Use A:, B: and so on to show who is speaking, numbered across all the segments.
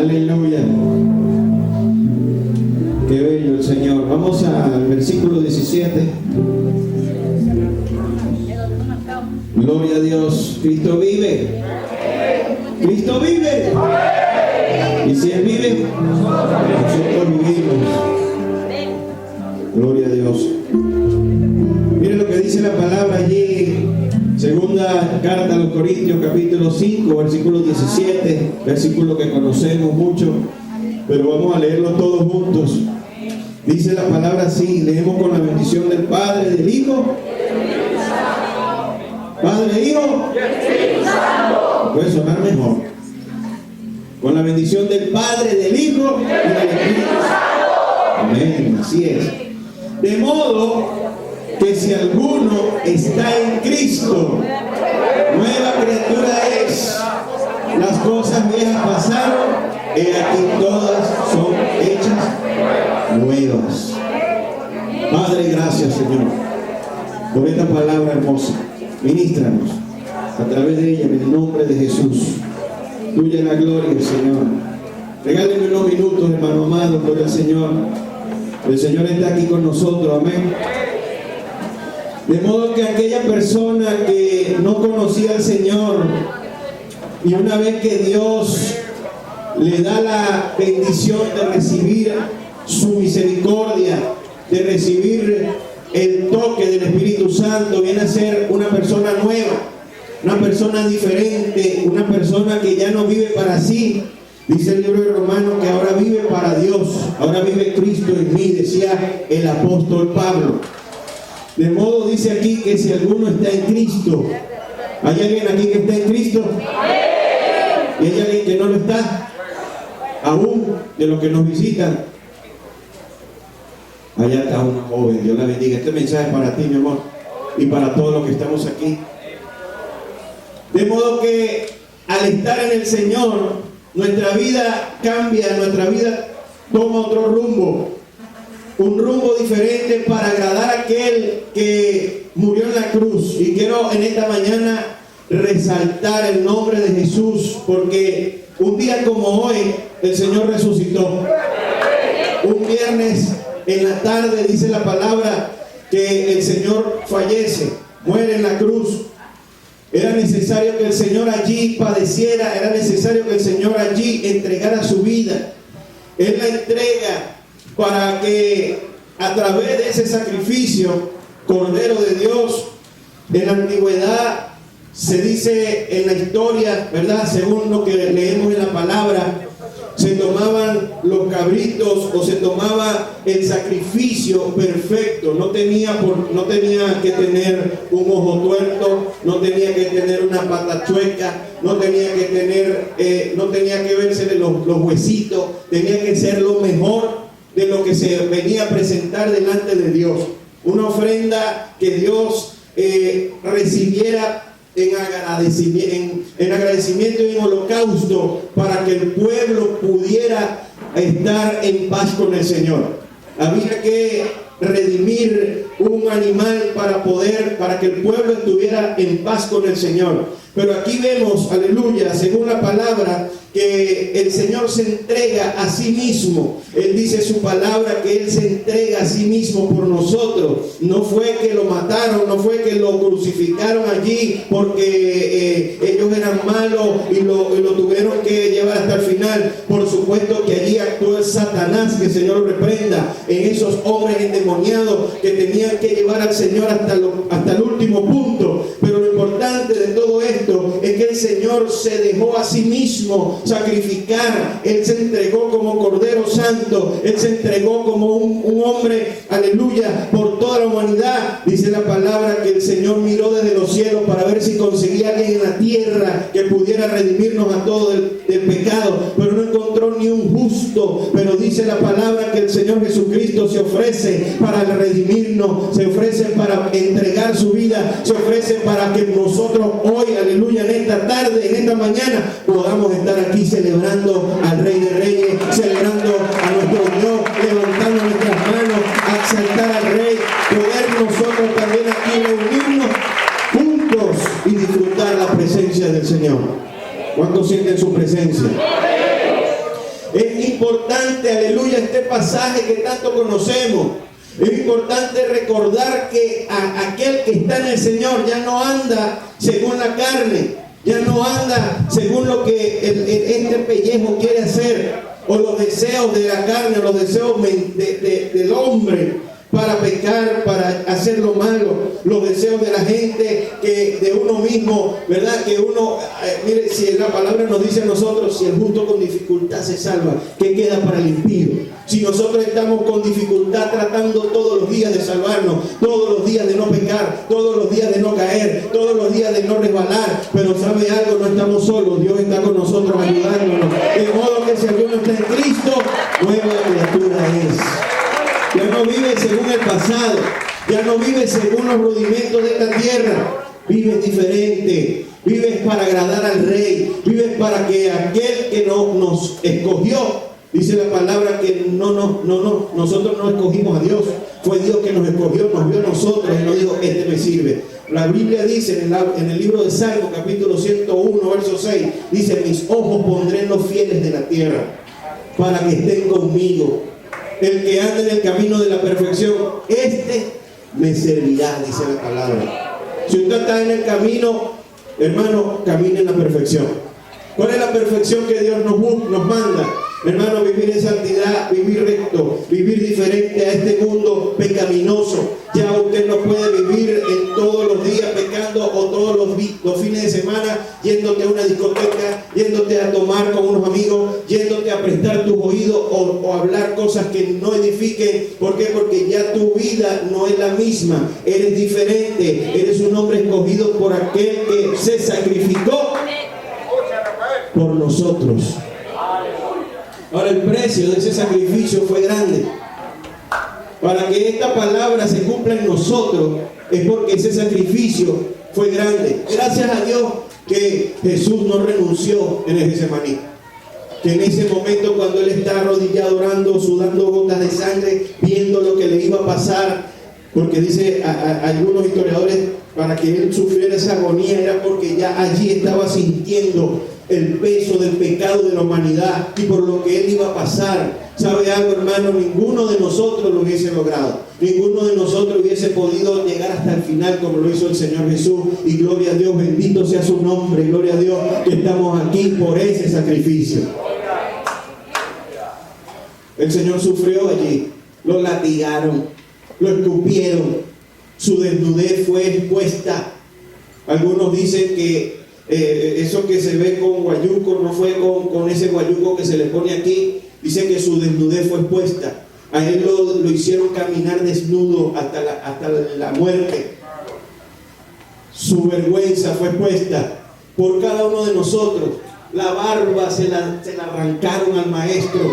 A: Aleluya. Qué bello el Señor. Vamos al versículo 17. Gloria a Dios. Cristo vive. Cristo vive. Y si Él vive, nosotros vivimos. Gloria a Dios. Miren lo que dice la palabra allí. Segunda carta a los Corintios, capítulo 5, versículo 17. Versículo que conocemos mucho, pero vamos a leerlo todos juntos. Dice la palabra así. Leemos con la bendición del Padre, del Hijo. Padre, Hijo. Puede sonar mejor. Con la bendición del Padre, del Hijo y del Espíritu Santo. Amén. Así es. De modo que si alguno está en Cristo, nueva criatura es. Las cosas viejas pasaron, y aquí todas son hechas nuevas. Padre, gracias, Señor, por esta palabra hermosa. Ministranos a través de ella, en el nombre de Jesús. Tuya es la gloria, Señor. Regáleme unos minutos, hermano amado, por el Señor. El Señor está aquí con nosotros, amén. De modo que aquella persona que no conocía al Señor, y una vez que Dios le da la bendición de recibir su misericordia, de recibir el toque del Espíritu Santo, viene a ser una persona nueva, una persona diferente, una persona que ya no vive para sí. Dice el libro de Romanos que ahora vive para Dios, ahora vive Cristo en mí, decía el apóstol Pablo. De modo, dice aquí, que si alguno está en Cristo, ¿hay alguien aquí que está en Cristo? ¿Y hay alguien que no lo está? Aún de los que nos visitan. Allá está una joven, Dios la bendiga. Este mensaje es para ti, mi amor, y para todos los que estamos aquí. De modo que al estar en el Señor, nuestra vida cambia, nuestra vida toma otro rumbo. Un rumbo diferente para agradar a aquel que murió en la cruz. Y quiero en esta mañana resaltar el nombre de Jesús, porque un día como hoy el Señor resucitó. Un viernes en la tarde dice la palabra que el Señor fallece, muere en la cruz. Era necesario que el Señor allí padeciera, era necesario que el Señor allí entregara su vida. Él la entrega para que a través de ese sacrificio, Cordero de Dios, en la antigüedad se dice en la historia, ¿verdad? Según lo que leemos en la palabra, se tomaban los cabritos o se tomaba el sacrificio perfecto. No tenía que tener un ojo tuerto, no tenía que tener una pata chueca, no tenía que verse los huesitos, tenía que ser lo mejor de lo que se venía a presentar delante de Dios. Una ofrenda que Dios recibiera en agradecimiento y en holocausto, para que el pueblo pudiera estar en paz con el Señor. Había que redimir un animal para que el pueblo estuviera en paz con el Señor. Pero aquí vemos, aleluya, según la palabra, que el Señor se entrega a sí mismo. Él dice su palabra que Él se entrega a sí mismo por nosotros. No fue que lo mataron, no fue que lo crucificaron allí porque ellos eran malos y lo tuvieron que llevar hasta el final. Por supuesto que allí actuó el Satanás, que el Señor lo reprenda, en esos hombres endemoniados que tenían que llevar al Señor hasta el último punto. Pero lo importante de todo esto es que el Señor se dejó a sí mismo sacrificar. Él se entregó como Cordero Santo. Él se entregó como un hombre, aleluya, por toda la humanidad. Dice la palabra que el Señor miró desde los cielos para ver si conseguía alguien en la tierra que pudiera redimirnos a todos del pecado, pero no encontró ni un justo. Pero dice la palabra que el Señor Jesucristo se ofrece para redimirnos, se ofrece para entregar su vida, se ofrece para que nosotros hoy, aleluya, en esta tarde, en esta mañana, podamos estar aquí celebrando al Rey de Reyes, celebrando a nuestro Dios, levantando nuestras manos a exaltar al Rey, poder nosotros también aquí reunirnos juntos y disfrutar la presencia del Señor. ¿Cuántos sienten su presencia? importante, aleluya, este pasaje que tanto conocemos. Es importante recordar que aquel que está en el Señor ya no anda según la carne, ya no anda según lo que este pellejo quiere hacer, o los deseos de la carne, o los deseos del hombre para pecar, para hacer lo malo, los deseos de la gente, que de uno mismo, ¿verdad? Que uno, mire, si la palabra nos dice a nosotros, si el justo con dificultad se salva, ¿qué queda para el impío? Si nosotros estamos con dificultad tratando todos los días de salvarnos, todos los días de no pecar, todos los días de no caer, todos los días de no resbalar, pero ¿sabe algo? No estamos solos, Dios está con nosotros ayudándonos, de modo que si alguno está en Cristo, nueva criatura es. Ya no vive según el pasado, ya no vive según los rudimentos de esta tierra, vives diferente, vives para agradar al Rey, vives para que aquel que nos escogió, dice la palabra que nosotros no escogimos a Dios, fue Dios que nos escogió, nos vio a nosotros y nos dijo, este me sirve. La Biblia dice en el libro de Salmo, capítulo 101, verso 6, dice, mis ojos pondré en los fieles de la tierra, para que estén conmigo. El que anda en el camino de la perfección, este me servirá, dice la palabra. Si usted está en el camino, hermano, camine en la perfección. ¿Cuál es la perfección que Dios nos manda? Hermano, vivir en santidad, vivir recto, vivir diferente a este mundo pecaminoso. Ya usted no puede vivir en todos los días pecando, o todos los fines de semana yéndote a una discoteca, yéndote a tomar con unos amigos, yéndote a prestar tus oídos o hablar cosas que no edifiquen. ¿Por qué? Porque ya tu vida no es la misma, eres diferente, eres un hombre escogido por aquel que se sacrificó por nosotros. Ahora, el precio de ese sacrificio fue grande. Para que esta palabra se cumpla en nosotros, es porque ese sacrificio fue grande. Gracias a Dios que Jesús no renunció en el Getsemaní. Que en ese momento, cuando Él está arrodillado orando, sudando gotas de sangre, viendo lo que le iba a pasar, porque dice a algunos historiadores, para que Él sufriera esa agonía, era porque ya allí estaba sintiendo el peso del pecado de la humanidad y por lo que Él iba a pasar. ¿Sabe algo, hermano? Ninguno de nosotros lo hubiese logrado. Ninguno de nosotros hubiese podido llegar hasta el final como lo hizo el Señor Jesús. Y gloria a Dios, bendito sea su nombre. Gloria a Dios que estamos aquí por ese sacrificio. El Señor sufrió allí. Lo latigaron, lo escupieron. Su desnudez fue expuesta. Algunos dicen que eso que se ve con guayuco no fue con ese guayuco que se le pone aquí. Dice que su desnudez fue expuesta. A Él lo hicieron caminar desnudo hasta la muerte. Su vergüenza fue expuesta por cada uno de nosotros. La barba se la arrancaron al Maestro.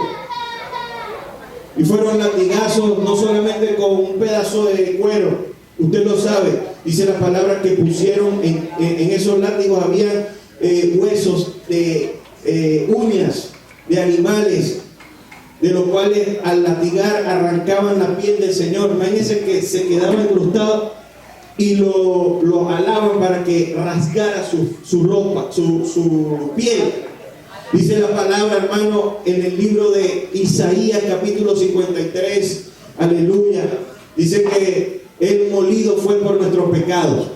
A: Y fueron latigazos no solamente con un pedazo de cuero. Usted lo sabe. Dice la palabra que pusieron en esos látigos había huesos de uñas de animales, de los cuales al latigar arrancaban la piel del Señor. Imagínense que se quedaba incrustado y lo alaban para que rasgara su ropa, su piel. Dice la palabra, hermano, en el libro de Isaías capítulo 53, aleluya, dice que Él molido fue por nuestros pecados.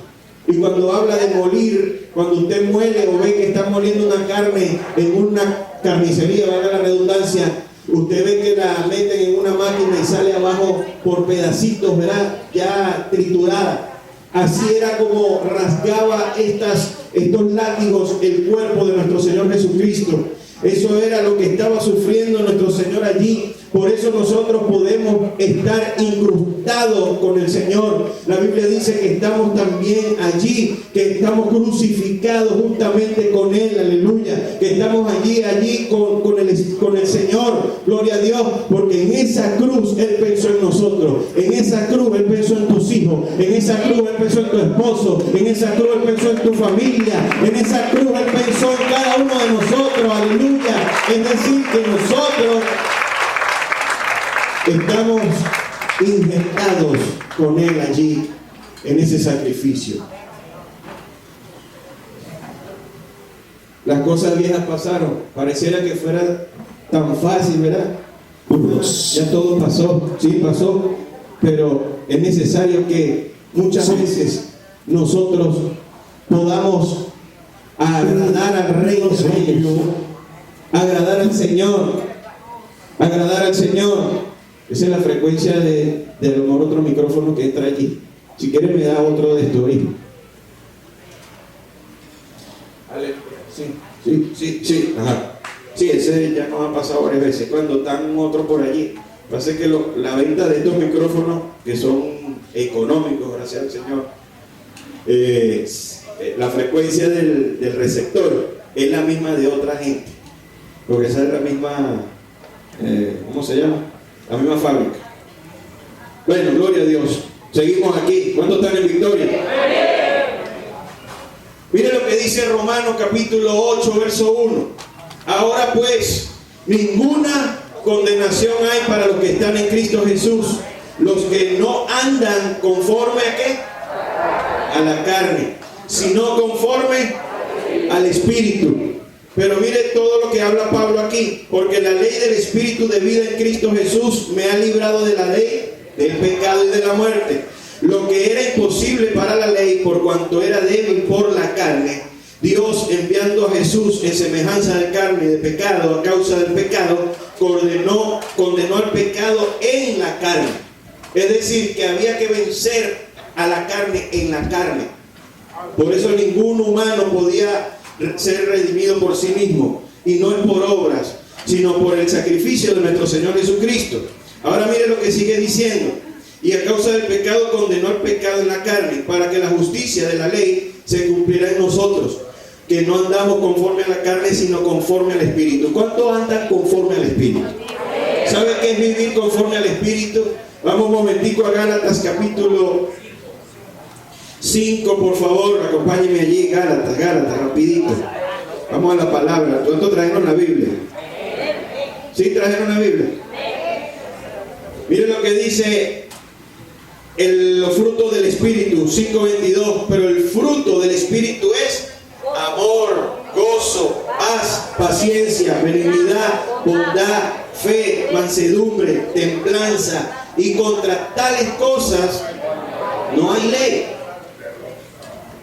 A: Y cuando habla de molir, cuando usted muele o ve que está moliendo una carne en una carnicería, valga la redundancia, usted ve que la meten en una máquina y sale abajo por pedacitos, ¿verdad? Ya triturada. Así era como rasgaba estos látigos el cuerpo de nuestro Señor Jesucristo. Eso era lo que estaba sufriendo nuestro Señor allí. Por eso nosotros podemos estar incrustados con el Señor. La Biblia dice que estamos también allí, que estamos crucificados juntamente con Él, aleluya. Que estamos allí con el Señor, gloria a Dios, porque en esa cruz Él pensó en nosotros. En esa cruz Él pensó en tus hijos. En esa cruz Él pensó en tu esposo. En esa cruz Él pensó en tu familia. En esa cruz Él pensó en cada uno de nosotros, aleluya. Es decir, que nosotros estamos injertados con Él allí, en ese sacrificio. Las cosas viejas pasaron. Pareciera que fuera tan fácil, ¿verdad? Ya todo pasó, sí pasó, pero es necesario que muchas veces nosotros podamos agradar al Rey de Reyes, agradar al Señor, agradar al Señor. Esa es la frecuencia de a lo mejor otro micrófono que entra allí. Si quieres me da otro de estos, hijo. Sí, ajá. Sí, ese ya nos ha pasado varias veces. Cuando están otros por allí, pasa que la venta de estos micrófonos, que son económicos, gracias al Señor, la frecuencia del receptor es la misma de otra gente, porque esa es la misma, ¿cómo se llama? La misma fábrica. Bueno, gloria a Dios. Seguimos aquí. ¿Cuántos están en victoria? Mire lo que dice Romanos capítulo 8, verso 1. Ahora pues, ninguna condenación hay para los que están en Cristo Jesús, los que no andan conforme a ¿qué? A la carne, sino conforme al Espíritu. Pero mire todo lo que habla Pablo aquí, porque la ley del Espíritu de vida en Cristo Jesús me ha librado de la ley, del pecado y de la muerte. Lo que era imposible para la ley, por cuanto era débil por la carne, Dios, enviando a Jesús en semejanza de carne y de pecado, a causa del pecado, condenó al pecado en la carne. Es decir, que había que vencer a la carne en la carne. Por eso ningún humano podía ser redimido por sí mismo, y no es por obras, sino por el sacrificio de nuestro Señor Jesucristo. Ahora mire lo que sigue diciendo: y a causa del pecado condenó al pecado en la carne, para que la justicia de la ley se cumpliera en nosotros, que no andamos conforme a la carne, sino conforme al Espíritu. ¿Cuántos andan conforme al Espíritu? ¿Sabe qué es vivir conforme al Espíritu? Vamos un momentico a Gálatas capítulo 5, por favor, acompáñenme allí. Gálatas, rapidito. Vamos a la palabra. ¿Cuántos trajeron la Biblia? ¿Sí trajeron la Biblia? Miren lo que dice los frutos del Espíritu, 5:22. Pero el fruto del Espíritu es amor, gozo, paz, paciencia, benignidad, bondad, fe, mansedumbre, templanza. Y contra tales cosas no hay ley.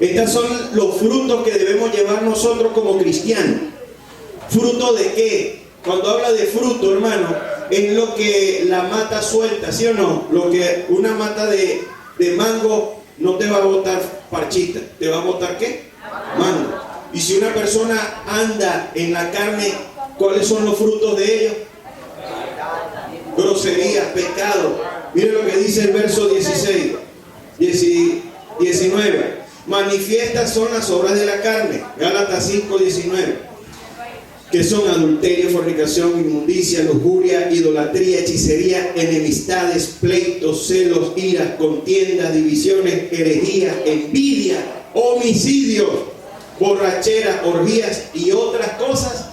A: Estos son los frutos que debemos llevar nosotros como cristianos. ¿Fruto de qué? Cuando habla de fruto, hermano, es lo que la mata suelta, ¿sí o no? Lo que una mata de mango no te va a botar parchita, te va a botar ¿qué? Mango. Y si una persona anda en la carne, ¿cuáles son los frutos de ello? Grosería, pecado. Miren lo que dice el verso 19. Manifiestas son las obras de la carne, Gálatas 5:19, que son adulterio, fornicación, inmundicia, lujuria, idolatría, hechicería, enemistades, pleitos, celos, iras, contiendas, divisiones, herejías, envidia, homicidios, borracheras, orgías y otras cosas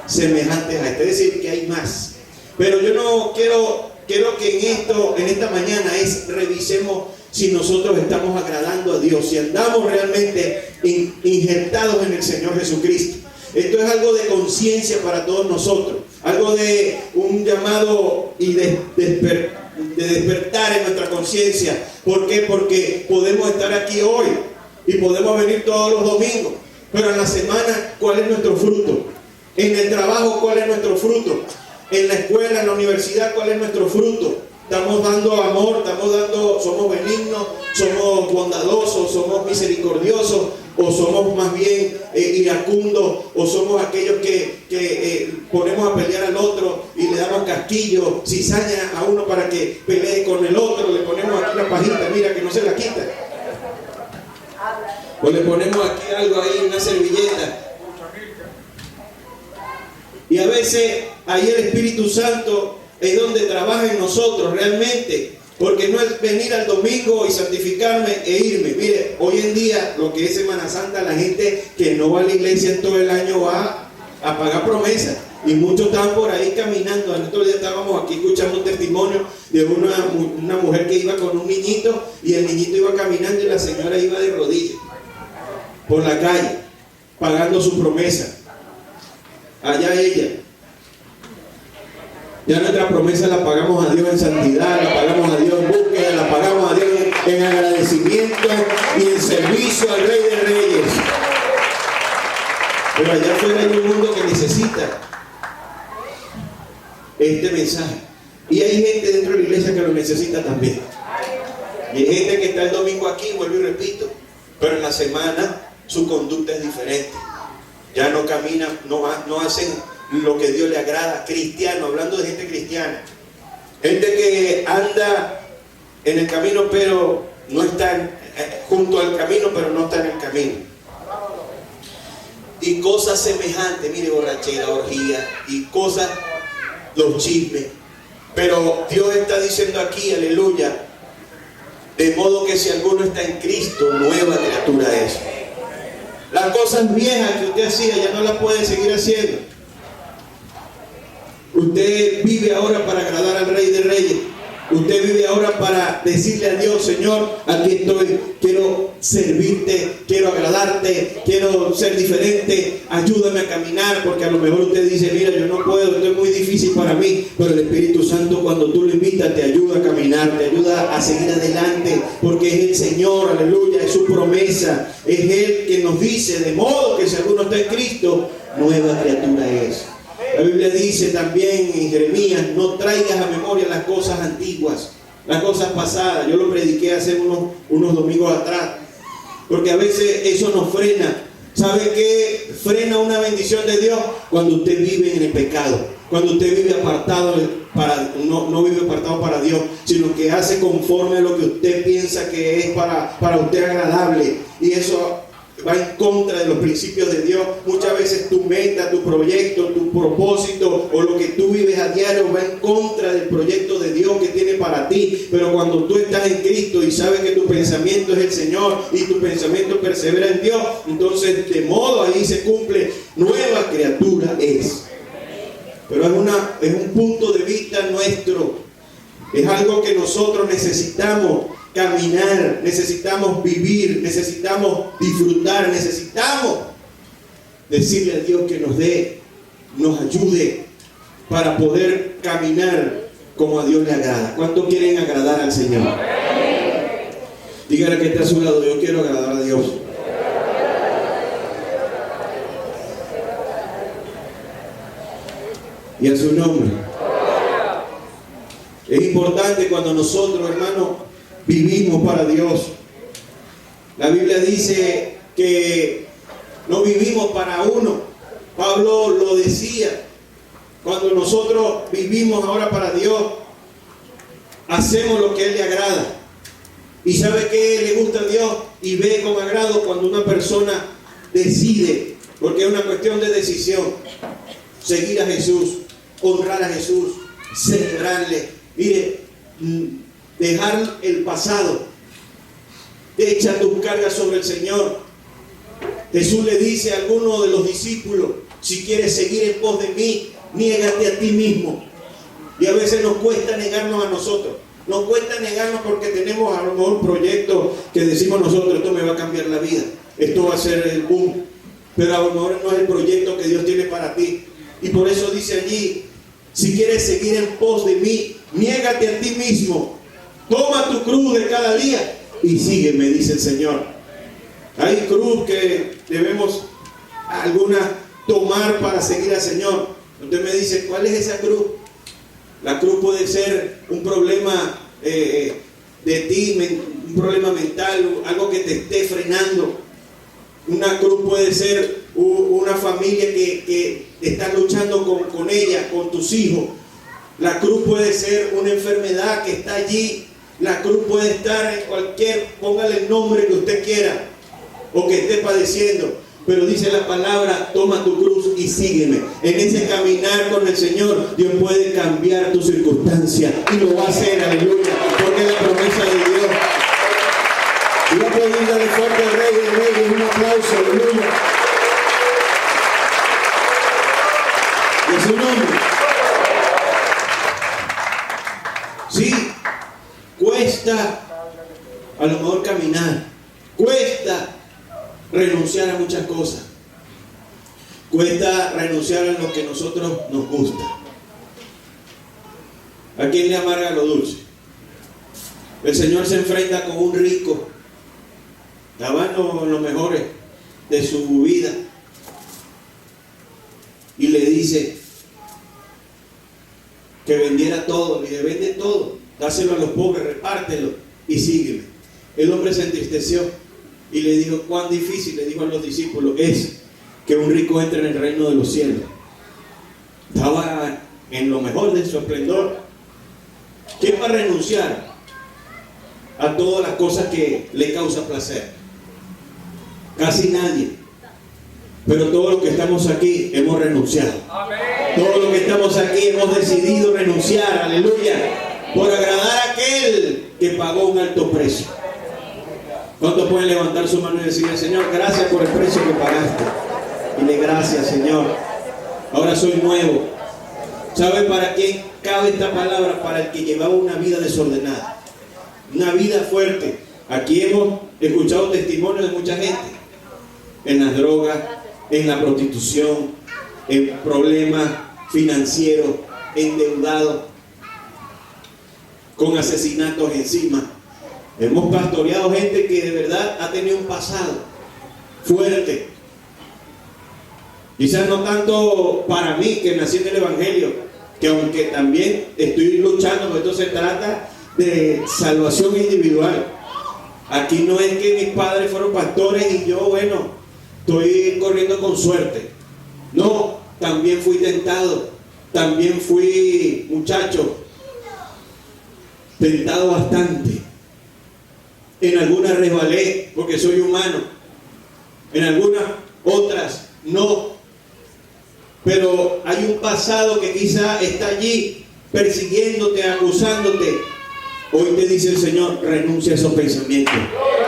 A: semejantes a esto. Es decir, que hay más. Pero yo no quiero que en esta mañana revisemos si nosotros estamos agradando a Dios, si andamos realmente injertados en el Señor Jesucristo. Esto es algo de conciencia para todos nosotros, algo de un llamado y de despertar en nuestra conciencia. ¿Por qué? Porque podemos estar aquí hoy y podemos venir todos los domingos, pero en la semana, ¿cuál es nuestro fruto? En el trabajo, ¿cuál es nuestro fruto? En la escuela, en la universidad, ¿cuál es nuestro fruto? Estamos dando amor, somos benignos, somos bondadosos, somos misericordiosos, o somos más bien iracundos, o somos aquellos que ponemos a pelear al otro y le damos casquillo, cizaña a uno para que pelee con el otro, le ponemos aquí una pajita, mira que no se la quita, o le ponemos aquí algo ahí, una servilleta. Y a veces ahí el Espíritu Santo es donde trabaja en nosotros realmente, porque no es venir al domingo y santificarme e irme. Mire, hoy en día lo que es Semana Santa, la gente que no va a la iglesia en todo el año va a pagar promesas, y muchos están por ahí caminando. El otro día estábamos aquí escuchando un testimonio de una mujer que iba con un niñito, y el niñito iba caminando y la señora iba de rodillas por la calle pagando su promesa. Allá ella. Ya nuestra promesa la pagamos a Dios en santidad, la pagamos a Dios en búsqueda, la pagamos a Dios en agradecimiento y en servicio al Rey de Reyes. Pero allá afuera hay un mundo que necesita este mensaje. Y hay gente dentro de la iglesia que lo necesita también. Y hay gente que está el domingo aquí, vuelvo y repito, pero en la semana su conducta es diferente. Ya no caminan, no hacen lo que Dios le agrada. Cristiano, hablando de gente cristiana. Gente que anda en el camino, pero no está junto al camino, pero no está en el camino. Y cosas semejantes, mire, borrachera, orgía y cosas, los chismes. Pero Dios está diciendo aquí, aleluya, de modo que si alguno está en Cristo, nueva criatura es. Las cosas viejas que usted hacía ya no las puede seguir haciendo. Usted vive ahora para agradar al Rey de Reyes. Usted vive ahora para decirle a Dios: Señor, aquí estoy, quiero servirte, quiero agradarte, quiero ser diferente, ayúdame a caminar. Porque a lo mejor usted dice: mira, yo no puedo, esto es muy difícil para mí. Pero el Espíritu Santo, cuando tú lo invitas, te ayuda a caminar, te ayuda a seguir adelante, porque es el Señor, aleluya, es su promesa, es Él que nos dice: de modo que si alguno está en Cristo, nueva criatura es. La Biblia dice también en Jeremías: no traigas a memoria las cosas antiguas, las cosas pasadas. Yo lo prediqué hace unos domingos atrás, porque a veces eso nos frena. ¿Sabe qué frena una bendición de Dios? Cuando usted vive en el pecado, cuando usted vive apartado, no vive apartado para Dios, sino que hace conforme a lo que usted piensa que es para usted agradable, y eso va en contra de los principios de Dios. Muchas veces tu meta, tu proyecto, tu propósito o lo que tú vives a diario va en contra del proyecto de Dios que tiene para ti. Pero cuando tú estás en Cristo y sabes que tu pensamiento es el Señor y tu pensamiento persevera en Dios, entonces de modo ahí se cumple: nueva criatura es. Pero es un punto de vista nuestro, es algo que nosotros necesitamos caminar, necesitamos vivir, necesitamos disfrutar, necesitamos decirle a Dios que nos ayude para poder caminar como a Dios le agrada. ¿Cuántos quieren agradar al Señor? Dígale que está a su lado: yo quiero agradar a Dios. Y a su nombre. Es importante cuando nosotros, hermanos, vivimos para Dios. La Biblia dice que no vivimos para uno. Pablo lo decía: cuando nosotros vivimos ahora para Dios, hacemos lo que a Él le agrada. ¿Y sabe qué le gusta a Dios y ve con agrado? Cuando una persona decide, porque es una cuestión de decisión, seguir a Jesús, honrar a Jesús, celebrarle. Mire, dejar el pasado, echa tus cargas sobre el Señor. Jesús le dice a alguno de los discípulos: si quieres seguir en pos de mí, niégate a ti mismo. Y a veces nos cuesta negarnos a nosotros. Nos cuesta negarnos porque tenemos a lo mejor un proyecto que decimos nosotros: esto me va a cambiar la vida, esto va a ser el boom. Pero a lo mejor no es el proyecto que Dios tiene para ti. Y por eso dice allí: si quieres seguir en pos de mí, niégate a ti mismo, toma tu cruz de cada día y sígueme, dice el Señor. Hay cruz que debemos alguna tomar para seguir al Señor. Usted me dice: ¿cuál es esa cruz? La cruz puede ser un problema de ti, un problema mental, algo que te esté frenando. Una cruz puede ser una familia que estás luchando con ella, con tus hijos. La cruz puede ser una enfermedad que está allí. La cruz puede estar en cualquier, póngale el nombre que usted quiera, o que esté padeciendo. Pero dice la palabra: toma tu cruz y sígueme. En ese caminar con el Señor, Dios puede cambiar tu circunstancia, y lo va a hacer, aleluya, porque es la promesa de Dios. Y va a poder darle fuerte al Rey de Reyes un aplauso, aleluya. Y en su nombre. Sí, cuesta a lo mejor caminar, cuesta renunciar a muchas cosas, cuesta renunciar a lo que a nosotros nos gusta. ¿A quién le amarga lo dulce? El Señor se enfrenta con un rico. Estaba en los mejores de su vida. Y le dice que vendiera todo. Le vende todo. Dáselo a los pobres, repártelo y sígueme. El hombre se entristeció y le dijo, cuán difícil, le dijo a los discípulos, es que un rico entre en el reino de los cielos. Estaba en lo mejor de su esplendor. ¿Quién va a renunciar a todas las cosas que le causa placer? Casi nadie. Pero todos los que estamos aquí hemos renunciado. Todos los que estamos aquí hemos decidido renunciar, aleluya, por agradar a aquel que pagó un alto precio. ¿Cuántos pueden levantar su mano y decirle, Señor, gracias por el precio que pagaste? Dile gracias, Señor. Ahora soy nuevo. ¿Sabe para quién cabe esta palabra? Para el que llevaba una vida desordenada, una vida fuerte. Aquí hemos escuchado testimonios de mucha gente en las drogas, en la prostitución, en problemas financieros, endeudados, con asesinatos encima. Hemos pastoreado gente que de verdad ha tenido un pasado fuerte. Quizás no tanto para mí, que nací en el Evangelio, que aunque también estoy luchando, porque esto se trata de salvación individual. Aquí no es que mis padres fueron pastores y yo, bueno, estoy corriendo con suerte. No, también fui tentado, también fui muchacho, tentado bastante. En algunas resbalé porque soy humano, en algunas otras no. Pero hay un pasado que quizá está allí persiguiéndote, acusándote. Hoy te dice el Señor, renuncia a esos pensamientos,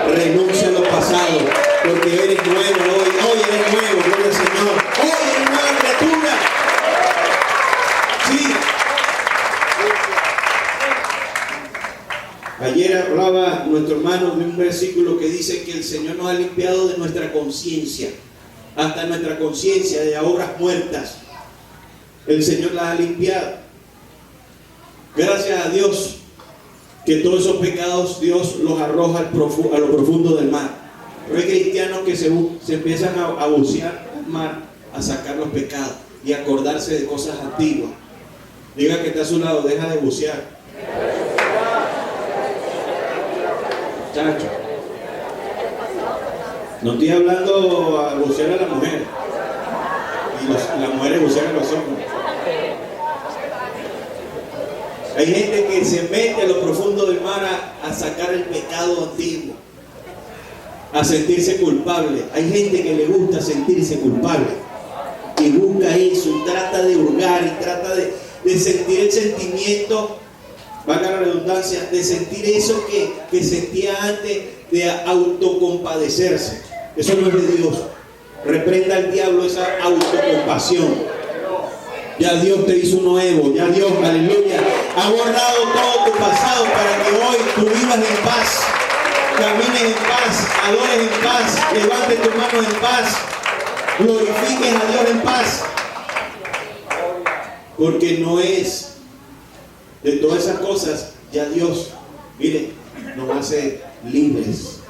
A: renuncia a los pasados, porque eres nuevo hoy eres nuevo, gloria al Señor. Hoy eres nueva criatura. Sí. Ayer hablaba nuestro hermano de un versículo que dice que el Señor nos ha limpiado de nuestra conciencia, hasta nuestra conciencia de obras muertas. El Señor las ha limpiado. Gracias a Dios que todos esos pecados Dios los arroja a lo profundo del mar. Pero hay cristianos que se empiezan a bucear al mar, a sacar los pecados y acordarse de cosas antiguas. Diga que está a su lado, deja de bucear. Chacho. No estoy hablando a bucear a la mujer. Y las mujeres bucean a los hombres. Hay gente que se mete a lo profundo del mar a sacar el pecado antiguo, a sentirse culpable. Hay gente que le gusta sentirse culpable y busca eso, y trata de hurgar y trata de sentir el sentimiento, valga la redundancia, de sentir eso que sentía antes, de autocompadecerse. Eso no es de Dios. Reprenda al diablo esa autocompasión. Ya Dios te hizo nuevo, ya Dios, aleluya, ha borrado todo tu pasado para que hoy tú vivas en paz, camines en paz, adores en paz, levantes tus manos en paz, glorifiques a Dios en paz. Porque no es de todas esas cosas, ya Dios, mire, nos hace libres.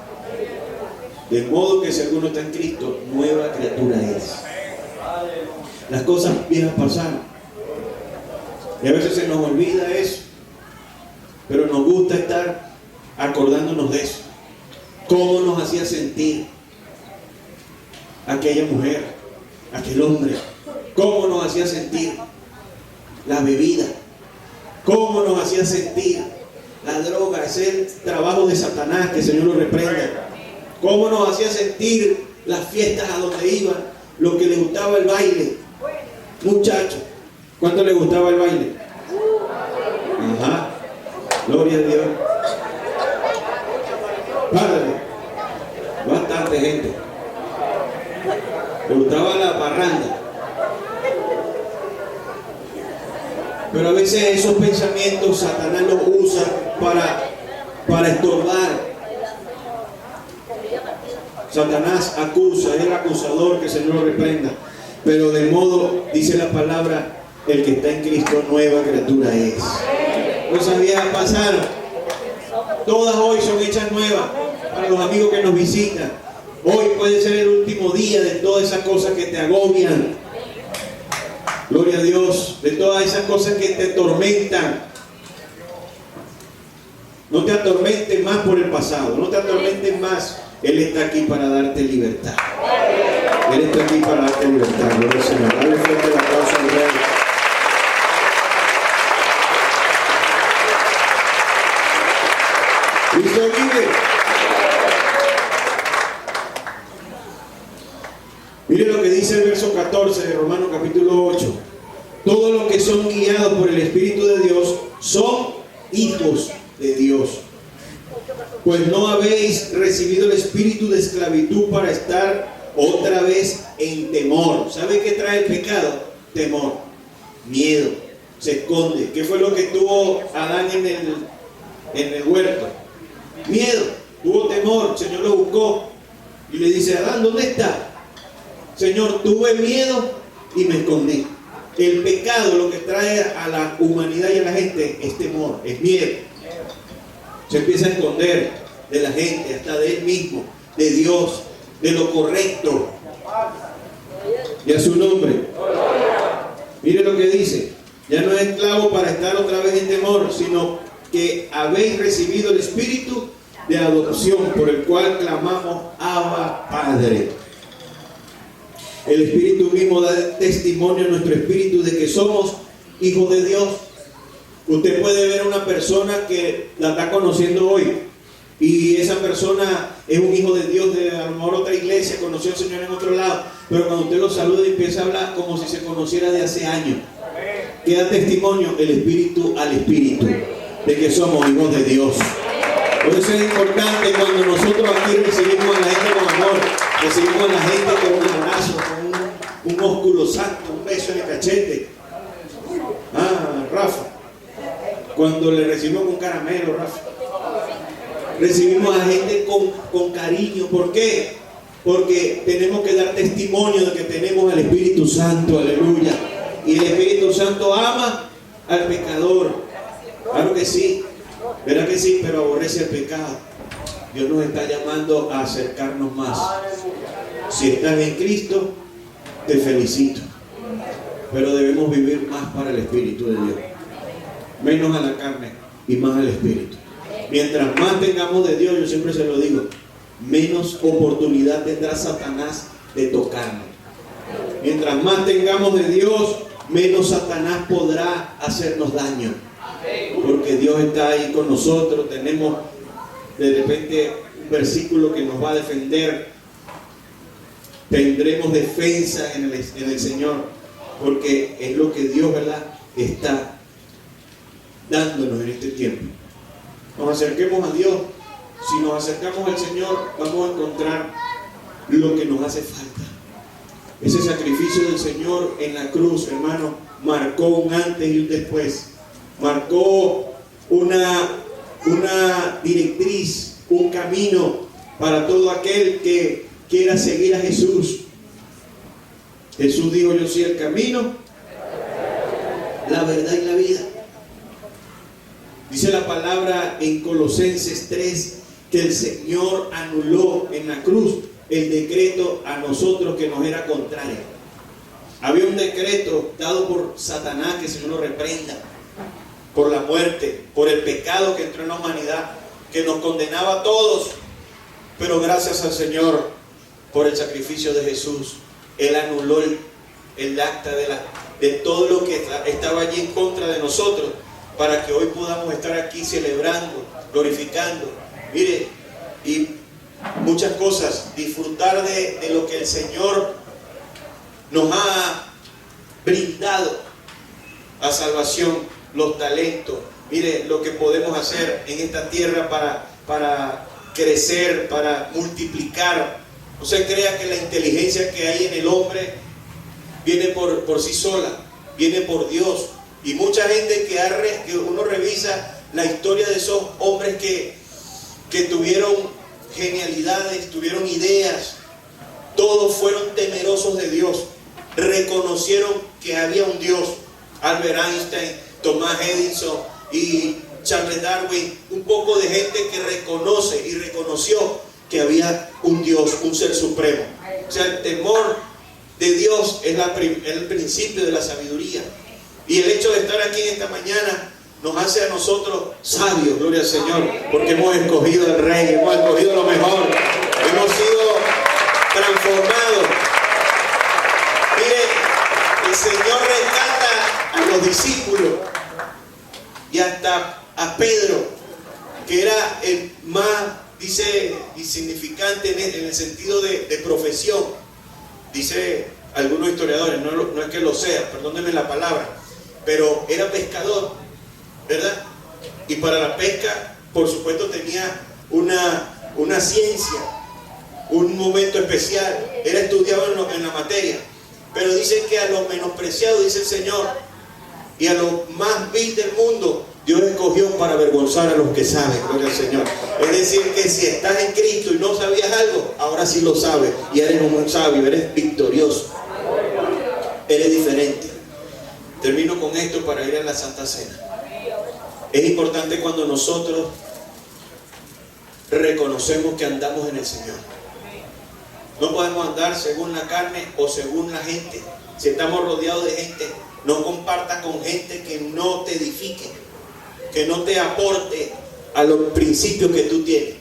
A: De modo que si alguno está en Cristo, nueva criatura es. Las cosas viejas pasaron. Y a veces se nos olvida eso. Pero nos gusta estar acordándonos de eso. Cómo nos hacía sentir aquella mujer, aquel hombre. Cómo nos hacía sentir la bebida. Cómo nos hacía sentir la droga, ese trabajo de Satanás, que el Señor lo reprenda. Cómo nos hacía sentir las fiestas a donde iban, lo que les gustaba el baile. Muchachos, ¿cuánto les gustaba el baile? Ajá, gloria a Dios. Padre, bastante gente. Le gustaba la parranda. Pero a veces esos pensamientos Satanás los usa para estorbar. Satanás acusa, es el acusador, que el Señor lo reprenda. Pero de modo, dice la palabra, el que está en Cristo, nueva criatura es. Cosas viejas pasaron. Todas hoy son hechas nuevas para los amigos que nos visitan. Hoy puede ser el último día de todas esas cosas que te agobian. Gloria a Dios. De todas esas cosas que te atormentan. No te atormentes más por el pasado. No te atormentes más. Él está aquí para darte libertad. Él está aquí para darte libertad. Gloria al Señor. Dale fuerte el aplauso al Rey. Cristo vive. Mire lo que dice el verso 14 de Romanos capítulo 8. Todos los que son guiados por el Espíritu de Dios son hijos de Dios. Pues no habéis recibido el espíritu de esclavitud para estar otra vez en temor. ¿Sabe qué trae el pecado? Temor, miedo, se esconde. ¿Qué fue lo que tuvo Adán en el huerto? Miedo, tuvo temor. El Señor lo buscó y le dice: Adán, ¿dónde está? Señor, tuve miedo y me escondí. El pecado lo que trae a la humanidad y a la gente es temor, es miedo. Se empieza a esconder de la gente, hasta de él mismo, de Dios, de lo correcto. Y a su nombre. Mire lo que dice: ya no es esclavo para estar otra vez en temor, sino que habéis recibido el espíritu de adopción, por el cual clamamos: Abba, Padre. El Espíritu mismo da testimonio a nuestro espíritu de que somos hijos de Dios. Usted puede ver a una persona que la está conociendo hoy y esa persona es un hijo de Dios de a lo mejor otra iglesia, conoció al Señor en otro lado, pero cuando usted lo saluda y empieza a hablar como si se conociera de hace años. ¿Qué da testimonio? El espíritu al espíritu de que somos hijos de Dios. Por eso es importante cuando nosotros aquí recibimos a la gente con amor, recibimos a la gente con un abrazo, con un ósculo santo, un beso en el cachete. Rafa, cuando le recibimos con caramelo, Rafa, recibimos a la gente con cariño. ¿Por qué? Porque tenemos que dar testimonio de que tenemos al Espíritu Santo, aleluya. Y el Espíritu Santo ama al pecador. Claro que sí, ¿verdad que sí? Pero aborrece el pecado. Dios nos está llamando a acercarnos más. Si estás en Cristo, te felicito. Pero debemos vivir más para el Espíritu de Dios. Menos a la carne y más al Espíritu. Mientras más tengamos de Dios, yo siempre se lo digo, menos oportunidad tendrá Satanás de tocarnos. Mientras más tengamos de Dios, menos Satanás podrá hacernos daño. Porque Dios está ahí con nosotros. Tenemos de repente un versículo que nos va a defender. Tendremos defensa en el Señor, porque es lo que Dios, ¿verdad?, está dándonos en este tiempo. Nos acerquemos a Dios. Si nos acercamos al Señor, vamos a encontrar lo que nos hace falta. Ese sacrificio del Señor en la cruz, hermano, marcó un antes y un después. Marcó una directriz, un camino para todo aquel que quiera seguir a Jesús. Jesús dijo: yo soy el camino, la verdad y la vida. Dice la palabra en Colosenses 3 que el Señor anuló en la cruz el decreto a nosotros que nos era contrario. Había un decreto dado por Satanás, que el Señor lo reprenda, por la muerte, por el pecado que entró en la humanidad, que nos condenaba a todos. Pero gracias al Señor, por el sacrificio de Jesús, Él anuló el acta de todo lo que estaba allí en contra de nosotros, para que hoy podamos estar aquí celebrando, glorificando. Mire, y muchas cosas, disfrutar de lo que el Señor nos ha brindado, la salvación, los talentos. Mire lo que podemos hacer en esta tierra para crecer, para multiplicar. No se crea que la inteligencia que hay en el hombre viene por sí sola, viene por Dios. Y mucha gente que uno revisa la historia de esos hombres que tuvieron genialidades, tuvieron ideas, todos fueron temerosos de Dios, reconocieron que había un Dios. Albert Einstein, Thomas Edison, y Charles Darwin, un poco de gente que reconoce y reconoció que había un Dios, un ser supremo. O sea, el temor de Dios es el principio de la sabiduría. Y el hecho de estar aquí en esta mañana nos hace a nosotros sabios, gloria al Señor, porque hemos escogido al Rey, hemos escogido lo mejor, hemos sido transformados. Mire, el Señor rescata a los discípulos y hasta a Pedro, que era el más, dice, insignificante en el sentido de profesión. Dice algunos historiadores, no es que lo sea, perdónenme la palabra, pero era pescador, ¿verdad? Y para la pesca, por supuesto, tenía una ciencia, un momento especial, era estudiado en la materia. Pero dice que a los menospreciados, dice el Señor, y a los más vil del mundo, Dios escogió para avergonzar a los que saben, gloria al Señor. Es decir, que si estás en Cristo y no sabías algo, ahora sí lo sabes, y eres un sabio, eres victorioso, eres diferente. Termino con esto para ir a la Santa Cena. Es importante cuando nosotros reconocemos que andamos en el Señor. No podemos andar según la carne o según la gente. Si estamos rodeados de gente, no compartas con gente que no te edifique, que no te aporte a los principios que tú tienes.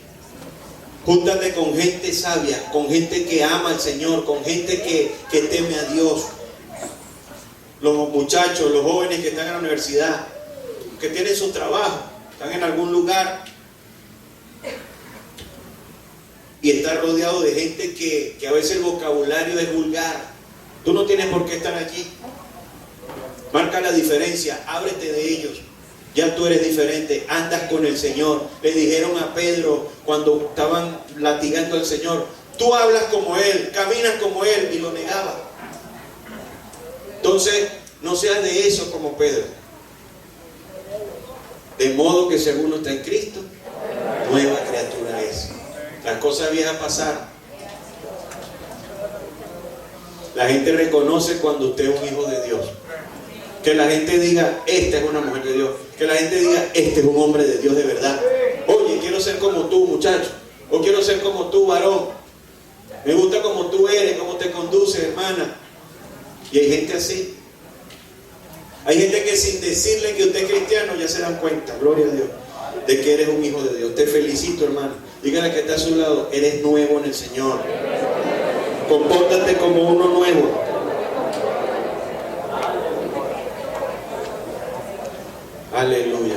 A: Júntate con gente sabia, con gente que ama al Señor, con gente que teme a Dios. Los muchachos, los jóvenes que están en la universidad, que tienen su trabajo, están en algún lugar y están rodeados de gente que a veces el vocabulario es vulgar. Tú no tienes por qué estar allí. Marca la diferencia, ábrete de ellos. Ya tú eres diferente, andas con el Señor. Le dijeron a Pedro cuando estaban latigando al Señor, tú hablas como Él, caminas como Él, y lo negaba. Entonces, no seas de eso como Pedro. De modo que si alguno está en Cristo, nueva criatura es. Las cosas viejas pasaron. La gente reconoce cuando usted es un hijo de Dios. Que la gente diga, esta es una mujer de Dios. Que la gente diga, este es un hombre de Dios de verdad. Oye, quiero ser como tú, muchacho. O quiero ser como tú, varón. Me gusta como tú eres, cómo te conduces, hermana. Y hay gente así. Hay gente que sin decirle que usted es cristiano ya se dan cuenta, gloria a Dios, de que eres un hijo de Dios. Te felicito, hermano. Dígale que está a su lado, eres nuevo en el Señor. Compórtate como uno nuevo. Aleluya.